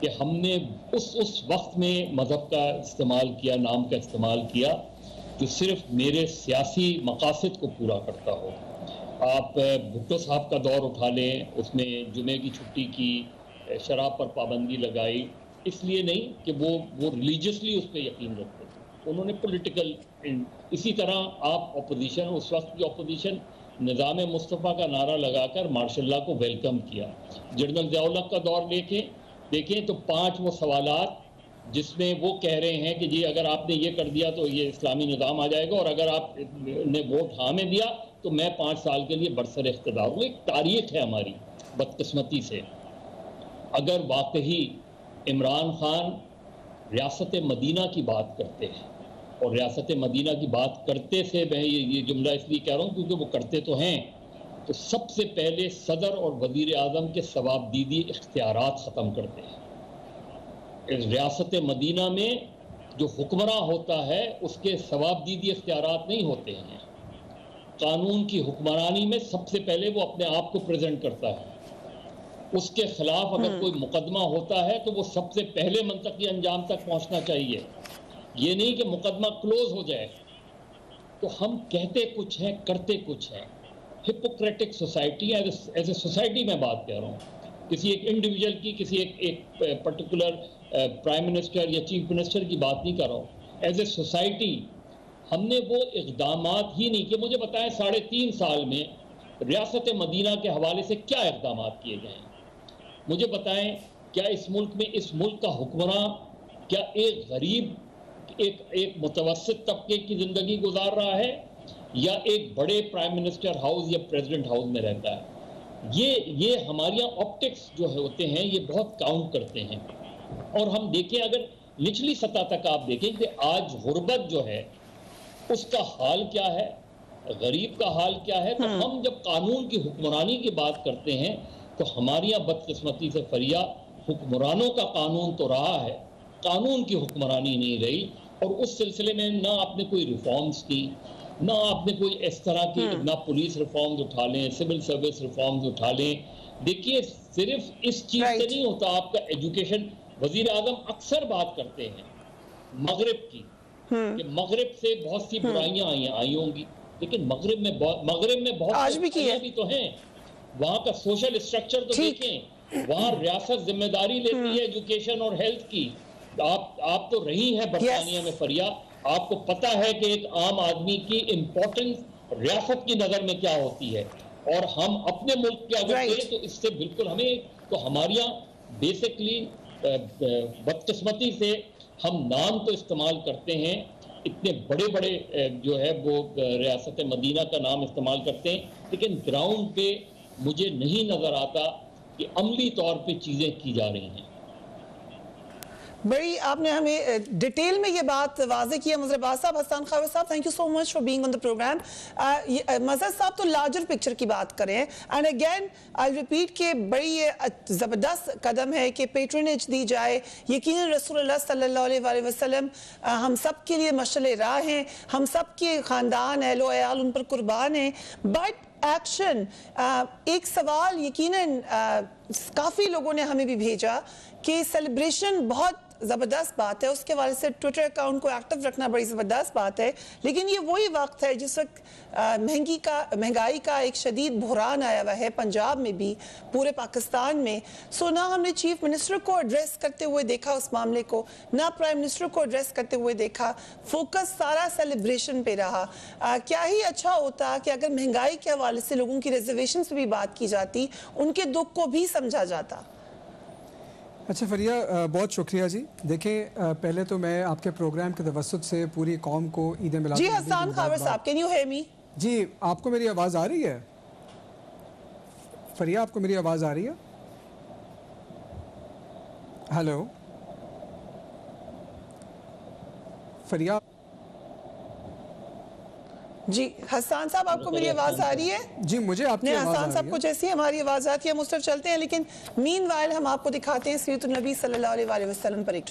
کہ ہم نے اس وقت میں مذہب کا استعمال کیا، نام کا استعمال کیا جو صرف میرے سیاسی مقاصد کو پورا کرتا ہو۔ آپ بھٹو صاحب کا دور اٹھا لیں، اس میں جمعے کی چھٹی کی، شراب پر پابندی لگائی، اس لیے نہیں کہ وہ ریلیجیسلی اس پہ یقین رکھتے تھے، انہوں نے پولیٹیکل۔ اسی طرح آپ اپوزیشن، اس وقت کی اپوزیشن نظام مصطفیٰ کا نعرہ لگا کر مارشل لا کو ویلکم کیا۔ جنرل ضیاء الحق کا دور دیکھیں تو 5 وہ سوالات جس میں وہ کہہ رہے ہیں کہ جی اگر آپ نے یہ کر دیا تو یہ اسلامی نظام آ جائے گا، اور اگر آپ نے ووٹ ہاں میں دیا تو میں 5 سال کے لیے برسر اقتدار ہوں۔ ایک تاریخ ہے ہماری بدقسمتی سے۔ اگر واقعی عمران خان ریاست مدینہ کی بات کرتے ہیں، اور ریاست مدینہ کی بات کرتے سے میں یہ جملہ اس لیے کہہ رہا ہوں کیونکہ وہ کرتے تو ہیں، تو سب سے پہلے صدر اور وزیر اعظم کے ثوابدیدی اختیارات ختم کرتے ہیں۔ اس ریاست مدینہ میں جو حکمراں ہوتا ہے اس کے ثوابدیدی اختیارات نہیں ہوتے ہیں۔ قانون کی حکمرانی میں سب سے پہلے وہ اپنے آپ کو پریزنٹ کرتا ہے۔ اس کے خلاف اگر کوئی مقدمہ ہوتا ہے تو وہ سب سے پہلے منطقی انجام تک پہنچنا چاہیے، یہ نہیں کہ مقدمہ کلوز ہو جائے۔ تو ہم کہتے کچھ ہیں، کرتے کچھ ہیں۔ Hippocratic society, as a society میں بات کہہ رہا ہوں، کسی ایک انڈیویجول کی، کسی ایک پرٹیکولر پرائم منسٹر یا چیف منسٹر کی بات نہیں کر رہا ہوں۔ ایز اے سوسائٹی ہم نے وہ اقدامات ہی نہیں کہ مجھے بتائیں 3.5 سال میں ریاست مدینہ کے حوالے سے کیا اقدامات کیے گئے ہیں؟ مجھے بتائیں کیا اس ملک میں اس ملک کا حکمراں کیا ایک غریب، ایک متوسط طبقے کی زندگی گزار رہا ہے، یا ایک بڑے پرائم منسٹر ہاؤس یا پریزیڈنٹ ہاؤس میں رہتا ہے؟ یہ ہمارے یہاں آپٹکس جو ہوتے ہیں یہ بہت کاؤنٹ کرتے ہیں۔ اور ہم دیکھیں اگر نچلی سطح تک آپ دیکھیں کہ آج غربت جو ہے اس کا حال کیا ہے، غریب کا حال کیا ہے، تو ہم جب قانون کی حکمرانی کی بات کرتے ہیں تو ہماری یہاں بدقسمتی سے فریا حکمرانوں کا قانون تو رہا ہے، قانون کی حکمرانی نہیں رہی۔ اور اس سلسلے میں نہ آپ نے کوئی ریفارمز کی، نہ آپ نے کوئی اس طرح کی، نہ پولیس ریفارمز اٹھا لیں، سول سروس ریفارمز اٹھا لیں۔ دیکھیے صرف اس چیز سے نہیں ہوتا آپ کا ایجوکیشن۔ وزیر اعظم اکثر بات کرتے ہیں مغرب کی، کہ مغرب سے بہت سی برائیاں آئی ہوں گی، لیکن مغرب میں بہت سی برائیاں بھی تو ہیں۔ وہاں کا سوشل اسٹرکچر تو دیکھیں، وہاں ریاست ذمہ داری لیتی ہے ایجوکیشن اور ہیلتھ کی۔ آپ تو رہی ہیں برطانیہ میں فریا، آپ کو پتہ ہے کہ ایک عام آدمی کی امپورٹنس ریاست کی نظر میں کیا ہوتی ہے، اور ہم اپنے ملک کے اگر کریں تو اس سے بالکل ہمیں، تو ہمارے یہاں بیسکلی بدقسمتی سے ہم نام تو استعمال کرتے ہیں، اتنے بڑے جو ہے وہ ریاست مدینہ کا نام استعمال کرتے ہیں، لیکن گراؤنڈ پہ مجھے نہیں نظر آتا کہ عملی طور پہ چیزیں کی جا رہی ہیں۔ بڑی آپ نے ہمیں ڈیٹیل میں یہ بات واضح کیا مظہر عباس صاحب۔ حسان خاور صاحب، thank you so much for being on the programme. Mazhar صاحب تو لارجر پکچر کی بات کریں، اینڈ اگین آئی ریپیٹ کہ بڑی زبردست قدم ہے کہ پیٹرنیج دی جائے۔ یقیناً رسول اللہ صلی اللہ علیہ وآلہ وسلم ہم سب کے لیے مشعل راہ ہیں، ہم سب کے خاندان اہل و عیال ان پر قربان ہیں، بٹ ایکشن ایک سوال یقیناً کافی لوگوں نے ہمیں بھی بھیجا کہ سیلیبریشن بہت زبردست بات ہے، اس کے والے سے ٹویٹر اکاؤنٹ کو ایکٹیو رکھنا بڑی زبردست بات ہے، لیکن یہ وہی وقت ہے جس وقت مہنگائی کا ایک شدید بحران آیا ہوا ہے، پنجاب میں بھی، پورے پاکستان میں۔ سو نہ ہم نے چیف منسٹر کو ایڈریس کرتے ہوئے دیکھا اس معاملے کو، نہ پرائم منسٹر کو ایڈریس کرتے ہوئے دیکھا، فوکس سارا سیلیبریشن پہ رہا۔ کیا ہی اچھا ہوتا کہ اگر مہنگائی کے حوالے سے لوگوں کی ریزرویشن پہ بھی بات کی جاتی، ان کے دکھ کو بھی سمجھا جاتا۔ اچھا فریا، بہت شکریہ جی۔ دیکھیں پہلے تو میں آپ کے پروگرام کے توسط سے پوری قوم کو عید میلاد جی حسان خاور صاحب، کین یو ہیئر می؟ جی آپ کو میری آواز آ رہی ہے؟ فریا آپ کو میری آواز آ رہی ہے؟ ہیلو فریا؟ جی حسان صاحب آپ کو میری آواز آ رہی ہے؟ جی مجھے آپ کی آواز آ رہی ہے۔ حسان صاحب کو جیسی ہماری آواز آتی ہے ہم اس طرف چلتے ہیں، لیکن مین وائل ہم آپ کو دکھاتے ہیں سیرت النبی صلی اللہ علیہ وآلہ وسلم پر ایک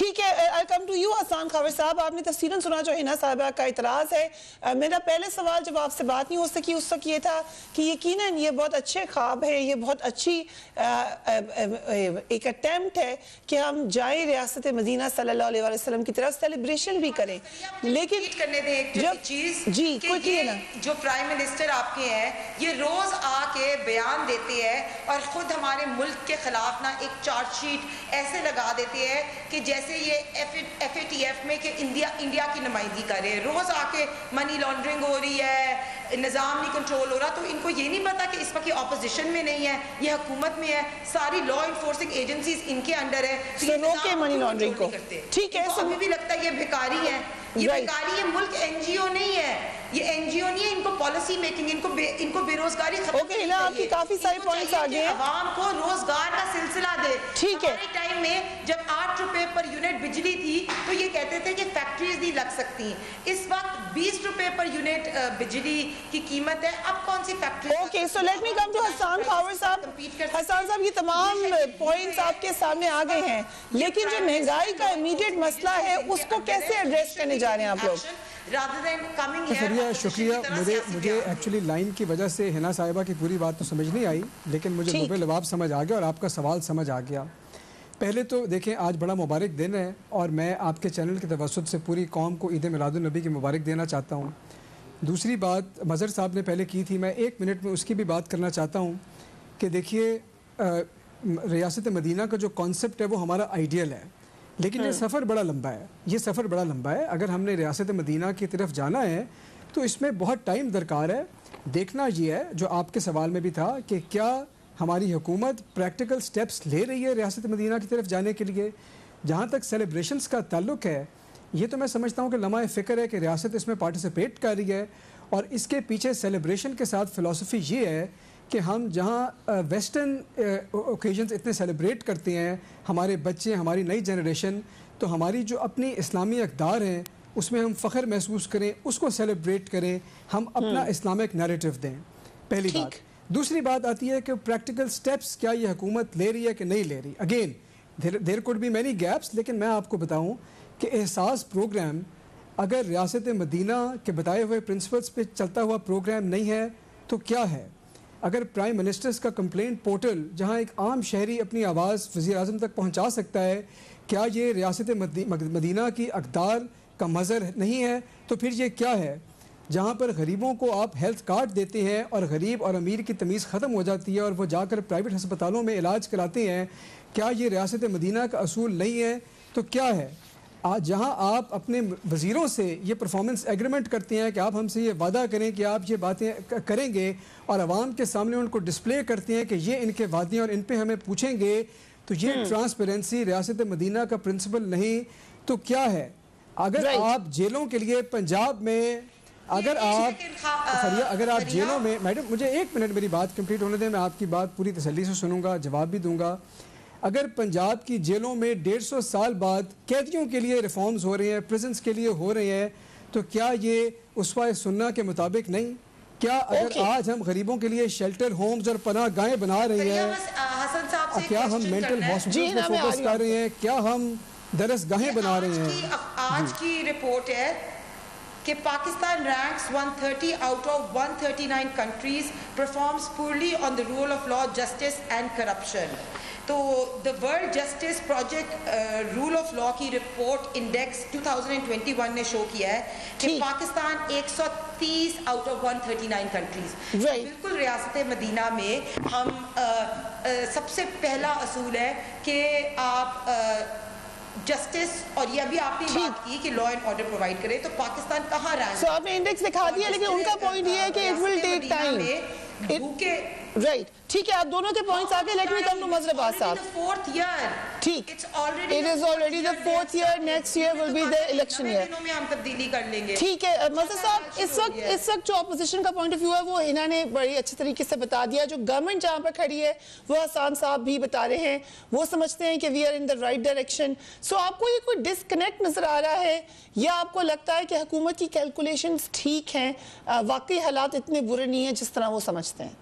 ٹھیک ہے, I'll come to you حسان خاور صاحب. آپ نے تفصیلاً سنا جو ہنا صاحبہ کا اعتراض ہے. میرا پہلے سوال جب آپ سے بات نہیں ہو سکی اس وقت یہ تھا کہ یقیناً یہ بہت اچھے خواب ہے, یہ بہت اچھی ایک اٹیمپٹ ہے کہ ہم جائیں ریاست مدینہ صلی اللہ علیہ وسلم کی طرف سیلیبریشن بھی کریں, لیکن کرنے دیں ایک چیز جی کوئی کہ جو پرائم منسٹر آپ کے ہیں یہ روز آ کے بیان دیتے ہیں اور خود ہمارے ملک کے خلاف نا ایک چارج شیٹ ایسے لگا دیتے ہیں کہ جیسے یہ FATF میں کہ انڈیا کی نمائندگی کر رہے ہیں. روز آ کے منی لانڈرنگ ہو رہی ہے, نظام نہیں کنٹرول ہو رہا, تو ان کو یہ نہیں پتا کہ اس وقت یہ اپوزیشن میں نہیں ہے, یہ حکومت میں ہے, ساری لا انفورسنگ ایجنسیز ان کے انڈر ہے. روکے منی لانڈرنگ کو. ٹھیک ہے, ابھی بھی لگتا ہے یہ بیکاری ہے, یہ بیکاری, یہ ملک NGO نہیں ہے, یہ NGO نہیں ہے, ان کو پالیسی میکنگ, ان کو بے روزگاری ختم کرنی چاہیے. آپ کی کافی سارے پوائنٹس آگے ہیں, عوام کو روزگار کا سلسلہ دے. ٹھیک ہے, ہمارے ٹائم میں جب 8 روپے پر یونٹ بجلی تھی تو یہ کہتے تھے کہ فیکٹریز نہیں لگ سکتی. اس وقت 20 روپے پر یونٹ بجلی کی قیمت ہے, اب کون سی factory. Okay, so let me come to Hassan Khawar صاحب. حسان صاحب یہ تمام پوائنٹس آپ کے سامنے آ گئے ہیں, لیکن جو مہنگائی کا امیڈیٹ مسئلہ ہے اس کو کیسے ایڈریس کرنے جا رہے ہیں آپ لوگ؟ شکریہ. مجھے ایکچولی لائن کی وجہ سے ہنا صاحبہ کی پوری بات تو سمجھ نہیں آئی, لیکن مجھے لب لباب سمجھ آ گیا اور آپ کا سوال سمجھ آ گیا. پہلے تو دیکھیں آج بڑا مبارک دن ہے اور میں آپ کے چینل کے توسط سے پوری قوم کو عید میلاد النبی کی مبارک دینا چاہتا ہوں. دوسری بات مظہر صاحب نے پہلے کی تھی, میں 1 منٹ میں اس کی بھی بات کرنا چاہتا ہوں کہ دیکھیے ریاست مدینہ کا جو کانسیپٹ ہے وہ ہمارا آئیڈیل ہے, لیکن یہ سفر بڑا لمبا ہے. یہ سفر بڑا لمبا ہے. اگر ہم نے ریاست مدینہ کی طرف جانا ہے تو اس میں بہت ٹائم درکار ہے. دیکھنا یہ ہے جو آپ کے سوال میں بھی تھا کہ کیا ہماری حکومت پریکٹیکل سٹیپس لے رہی ہے ریاست مدینہ کی طرف جانے کے لیے. جہاں تک سیلیبریشنز کا تعلق ہے, یہ تو میں سمجھتا ہوں کہ لمحہ فکر ہے کہ ریاست اس میں پارٹیسپیٹ کر رہی ہے, اور اس کے پیچھے سیلیبریشن کے ساتھ فلسفی یہ ہے کہ ہم جہاں ویسٹرن اوکیزنز اتنے سیلیبریٹ کرتے ہیں, ہمارے بچے, ہماری نئی جنریشن, تو ہماری جو اپنی اسلامی اقدار ہیں اس میں ہم فخر محسوس کریں, اس کو سیلیبریٹ کریں, ہم اپنا اسلامک نیریٹو دیں. پہلی بات. دوسری بات آتی ہے کہ پریکٹیکل سٹیپس کیا یہ حکومت لے رہی ہے کہ نہیں لے رہی. Again there could be many gaps, لیکن میں آپ کو بتاؤں کہ احساس پروگرام اگر ریاست مدینہ کے بتائے ہوئے پرنسپلس پہ چلتا ہوا پروگرام نہیں ہے تو کیا ہے؟ اگر پرائم منسٹرز کا کمپلینٹ پورٹل جہاں ایک عام شہری اپنی آواز وزیر اعظم تک پہنچا سکتا ہے, کیا یہ ریاست مدینہ کی اقدار کا مظہر نہیں ہے؟ تو پھر یہ کیا ہے؟ جہاں پر غریبوں کو آپ ہیلتھ کارڈ دیتے ہیں اور غریب اور امیر کی تمیز ختم ہو جاتی ہے اور وہ جا کر پرائیویٹ ہسپتالوں میں علاج کراتے ہیں, کیا یہ ریاست مدینہ کا اصول نہیں ہے؟ تو کیا ہے؟ جہاں آپ اپنے وزیروں سے یہ پرفارمنس ایگریمنٹ کرتے ہیں کہ آپ ہم سے یہ وعدہ کریں کہ آپ یہ باتیں کریں گے اور عوام کے سامنے ان کو ڈسپلے کرتے ہیں کہ یہ ان کے وعدے اور ان پہ ہمیں پوچھیں گے, تو یہ ٹرانسپیرنسی ریاست مدینہ کا پرنسپل نہیں تو کیا ہے؟ اگر آپ جیلوں کے لیے پنجاب میں اگر آپ جیلوں میں, میڈم مجھے 1 منٹ میری بات کمپلیٹ ہونے دیں, میں آپ کی بات پوری تسلی سے سنوں گا, جواب بھی دوں گا. اگر پنجاب کی جیلوں میں 150 سال بعد قیدیوں کے لیے ریفارمز ہو رہے ہیں, پریزنس کے لیے ہو رہے ہیں, تو کیا یہ اسوہ سنہ کے مطابق نہیں؟ کیا اگر آج ہم غریبوں کے لیے شیلٹر ہومز اور پناہ گاہیں بنا رہے ہیں, کیا ہم مینٹل ہاسپٹل پہ فوکس کر رہے ہیں, کیا ہم درس گاہیں بنا رہے ہیں؟ آج کی رپورٹ ہے کہ Pakistan ranks 130 out of 139 countries, performs poorly on the rule of law, justice and corruption. تو the World Justice Project Rule of Law کی رپورٹ انڈیکس 2021 نے شو کیا ہے کہ پاکستان 130 out of 139 countries. بالکل ریاست مدینہ میں ہم سب سے پہلا اصول ہے کہ آپ جسٹس, اور یہ ابھی آپ نے بات کی کہ لا اینڈ آرڈر پرووائڈ کرے, تو پاکستان کہاں رہا ہے؟ سو آپ نے انڈیکس دکھا دیا, لیکن ان کا پوائنٹ یہ ہے کہ it will take time. Right, ٹھیک ہے, آپ دونوں کے پوائنٹس آگے. لیٹ می کم ٹو مظہر عباس صاحب. ٹھیک, it is already the 4th year, next year will be the election year. ہم تبدیلی کر لیں گے. ٹھیک ہے مظہر صاحب, اس وقت جو اپوزیشن کا پوائنٹ آف ویو ہے وہ انہوں نے بڑی اچھے طریقے سے بتا دیا. جو گورنمنٹ جہاں پر کھڑی ہے وہ حسان صاحب بھی بتا رہے ہیں, وہ سمجھتے ہیں کہ we are in the right direction. سو آپ کو یہ کوئی ڈسکنیکٹ نظر آ رہا ہے یا آپ کو لگتا ہے کہ حکومت کی کیلکولیشنز ٹھیک ہیں, واقعی حالات اتنے برے نہیں ہیں جس طرح وہ سمجھتے ہیں؟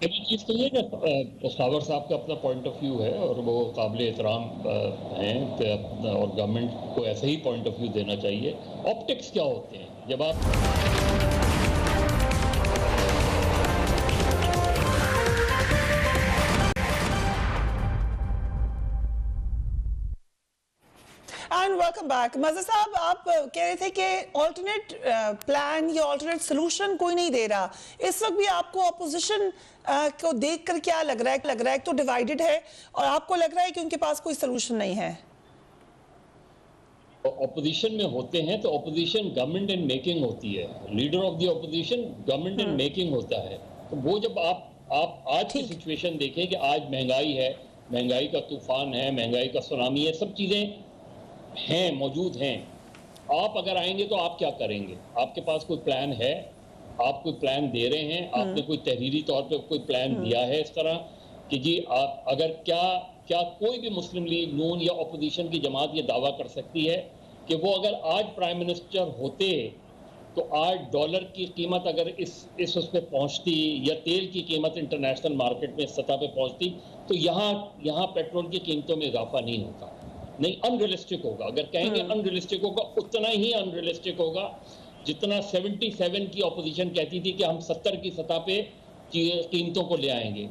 پہلی چیز تو یہ کہ خاور صاحب کا اپنا پوائنٹ آف ویو ہے اور وہ قابل احترام ہیں اور گورنمنٹ کو ایسے ہی پوائنٹ آف ویو دینا چاہیے. آپٹکس کیا ہوتے ہیں جب آپ اینڈ ویلکم بیک. مظہر صاحب آپ کہہ رہے تھے کہ آلٹرنیٹ پلان یا آلٹرنیٹ سلوشن کوئی نہیں دے رہا. اس وقت بھی آپ کو اپوزیشن کو دیکھ کر کیا لگ رہا ہے؟ لگ رہا ہے تو ڈیوائیڈڈ ہے اور آپ کو لگ رہا ہے کہ ان کے پاس کوئی سلوشن نہیں ہے. اپوزیشن میں ہوتے ہیں تو اپوزیشن گورنمنٹ ان میکنگ ہوتی ہے. Leader of the opposition government in making ہوتا ہے. تو وہ جب آپ آج کی سچویشن دیکھیں کہ آج مہنگائی ہے, مہنگائی کا طوفان ہے, مہنگائی کا سونامی ہے, سب چیزیں ہیں, موجود ہیں. آپ اگر آئیں گے تو آپ کیا کریں گے؟ آپ کے پاس کوئی پلان ہے؟ آپ کوئی پلان دے رہے ہیں؟ آپ نے کوئی تحریری طور پہ کوئی پلان دیا ہے اس طرح کہ جی آپ اگر کیا کوئی بھی مسلم لیگ نون یا اپوزیشن کی جماعت یہ دعویٰ کر سکتی ہے کہ وہ اگر آج پرائم منسٹر ہوتے تو آج ڈالر کی قیمت اگر اس پہ پہنچتی یا تیل کی قیمت انٹرنیشنل مارکیٹ میں اس سطح پہ پہنچتی تو یہاں پیٹرول کی قیمتوں میں اضافہ نہیں ہوتا؟ نہیں, ان ریئلسٹک ہوگا. اگر کہیں گے ان ریئلسٹک ہوگا, اتنا ہی ان ریئلسٹک ہوگا جتنا 77 کی اپوزیشن کہتی تھی کہ ہم 70 کی سطح پہ قیمتوں کو لے آئیں گے.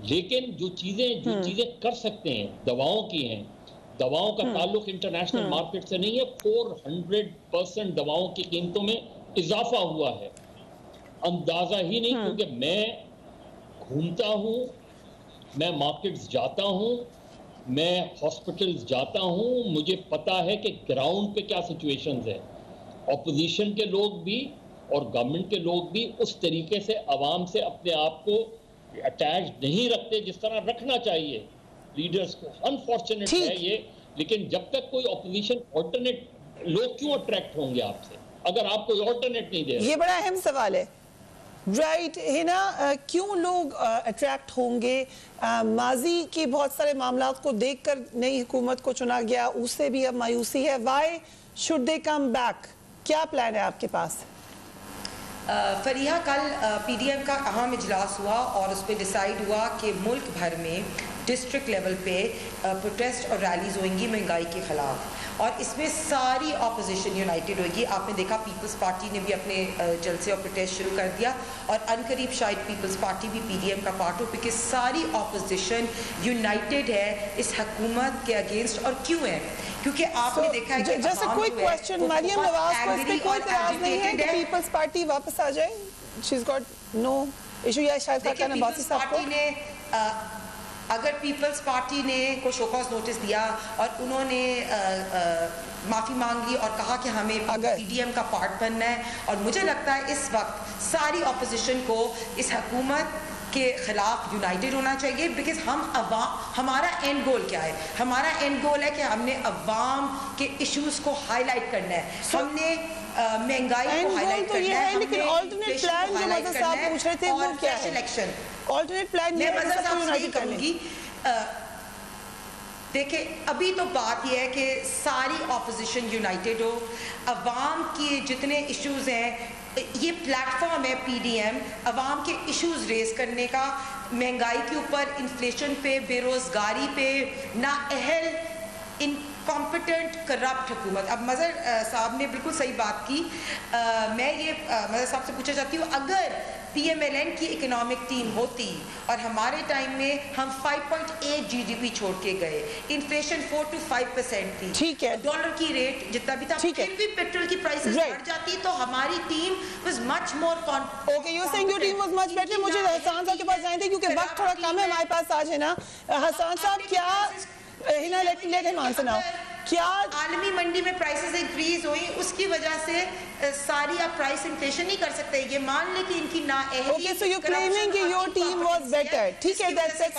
لیکن جو چیزیں کر سکتے ہیں دواؤں کی ہیں, دواؤں کا تعلق انٹرنیشنل مارکیٹ سے نہیں ہے. 400% دواؤں کی قیمتوں میں اضافہ ہوا ہے. اندازہ ہی نہیں, کیونکہ میں گھومتا ہوں, میں مارکیٹس جاتا ہوں, میں ہاسپٹلز جاتا ہوں, مجھے پتا ہے کہ گراؤنڈ پہ کیا سچویشنز ہیں. اپوزیشن کے لوگ بھی اور گورنمنٹ کے لوگ بھی اس طریقے سے عوام سے اپنے آپ کو اٹیچ نہیں رکھتے جس طرح رکھنا چاہیے لیڈرز کو. انفارچونیٹ ہے یہ, لیکن جب تک کوئی اپوزیشن آلٹرنیٹ, لوگ کیوں اٹریکٹ ہوں گے آپ سے اگر آپ کوئی آلٹرنیٹ نہیں دے رہے؟ یہ بڑا اہم سوال ہے. رائٹ ہے نا, کیوں لوگ اٹریکٹ ہوں گے؟ ماضی کے بہت سارے معاملات کو دیکھ کر نئی حکومت کو چنا گیا, اس سے بھی اب مایوسی ہے. Why should they come back? کیا پلان ہے آپ کے پاس؟ فریحہ, کل پی ڈی ایم کا اہم اجلاس ہوا اور اس پہ ڈیسائیڈ ہوا کہ ملک بھر میں ڈسٹرکٹ لیول پہ پروٹیسٹ اور ریلیز ہوئیں گی مہنگائی کے خلاف, اور اس میں ساری اپوزیشن یونائٹڈ ہوئے گی. آپ نے دیکھا پیپلز پارٹی نے بھی اپنے جلسے اور پروٹیسٹ شروع کر دیا, اور عنقریب شاید پیپلز پارٹی بھی پی ڈی ایم کا پارٹ ہو, کیونکہ ساری اپوزیشن یونائٹڈ ہے اس حکومت کے اگینسٹ. اور کیوں ہے؟ کیونکہ آپ نے دیکھا ہے کہ جیسے کوئی کویسچن مریم نواز کو اس پہ کوئی اعتراض نہیں ہے کہ پیپلز پارٹی واپس آ جائے؟ she's got no issue. یا شاید کا کہنا باسی صاحب کو نے اگر پیپلز پارٹی نے کو شوکاز نوٹس دیا اور انہوں نے معافی مانگ لی اور کہا کہ ہمیں پی ڈی ایم کا پارٹ بننا ہے, اور مجھے لگتا ہے اس وقت ساری اپوزیشن کو اس حکومت کے خلاف یونائٹڈ ہونا چاہیے, بیکاز ہمارا اینڈ گول کیا ہے؟ ہمارا اینڈ گول ہے کہ ہم نے عوام کے ایشوز کو ہائی لائٹ کرنا ہے, ہم نے مہنگائی کو ہائی لائٹ کرنا ہے, لیکن آلٹرنیٹ پلان جو مظہر صاحب پوچھ رہے تھے وہ کیا ہے؟ آلٹرنیٹ پلان یہ مظہر صاحب سے یہی کہوں گی, دیکھیں ابھی تو بات یہ ہے کہ ساری اپوزیشن یونائٹڈ ہو, عوام کی جتنے ایشوز ہیں, یہ پلیٹ فارم ہے پی ڈی ایم عوام کے ایشوز ریز کرنے کا, مہنگائی کے اوپر, انفلیشن پہ, بے روزگاری پہ, نااہل انکمپیٹنٹ کرپٹ حکومت. اب مظہر صاحب نے بالکل صحیح بات کی. میں یہ مظہر صاحب سے پوچھنا چاہتی ہوں, اگر پی ایم ایل این کی اکنامک ٹیم ہوتی اور ہمارے ٹائم میں ہم 5.8 جی ڈی پی چھوڑ کے گئے, انفلیشن 4 to 5% تھی, ٹھیک ہے, ڈالر کی ریٹ جتنا بھی تھا, پھر بھی پیٹرول کی پرائسز بڑھ جاتی, تو ہماری team was much more okay, you're saying your team was much better. مجھے حسان صاحب کے پاس جائیں تھے کیونکہ وقت تھوڑا کم ہے ہمارے پاس آج, ہے نا حسان صاحب؟ کیا ہنا لیٹ ہم آنسر ناؤ, کیا عالمی منڈی میں پرائسز انکریز ہوئی, اس کی وجہ سے ساری آپ پرائس انفلیشن نہیں کر سکتے. یہ مان لیں کہ ان کی نااہلی. Okay, so you're claiming کہ your team was better. ٹھیک ہے, that's a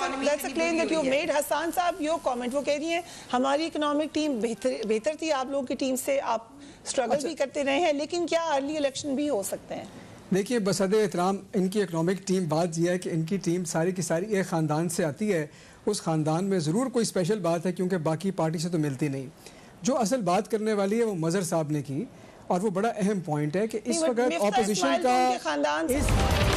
claim that you made. حسان صاحب, your comment, وہ کہہ رہی ہیں ہماری اکنامک ٹیم بہتر تھی آپ لوگوں کی ٹیم سے, آپ اسٹرگل بھی کرتے رہے ہیں, لیکن کیا ارلی الیکشن بھی ہو سکتے ہیں؟ دیکھیے بصد احترام ان کی اکنامک ٹیم, بات یہ ہے کہ ان کی ٹیم ساری کی ساری ایک خاندان سے آتی ہے. اس خاندان میں ضرور کوئی اسپیشل بات ہے کیونکہ باقی پارٹی سے تو ملتی نہیں. جو اصل بات کرنے والی ہے وہ مظہر صاحب نے کی, اور وہ بڑا اہم پوائنٹ ہے کہ اس وقت اپوزیشن کا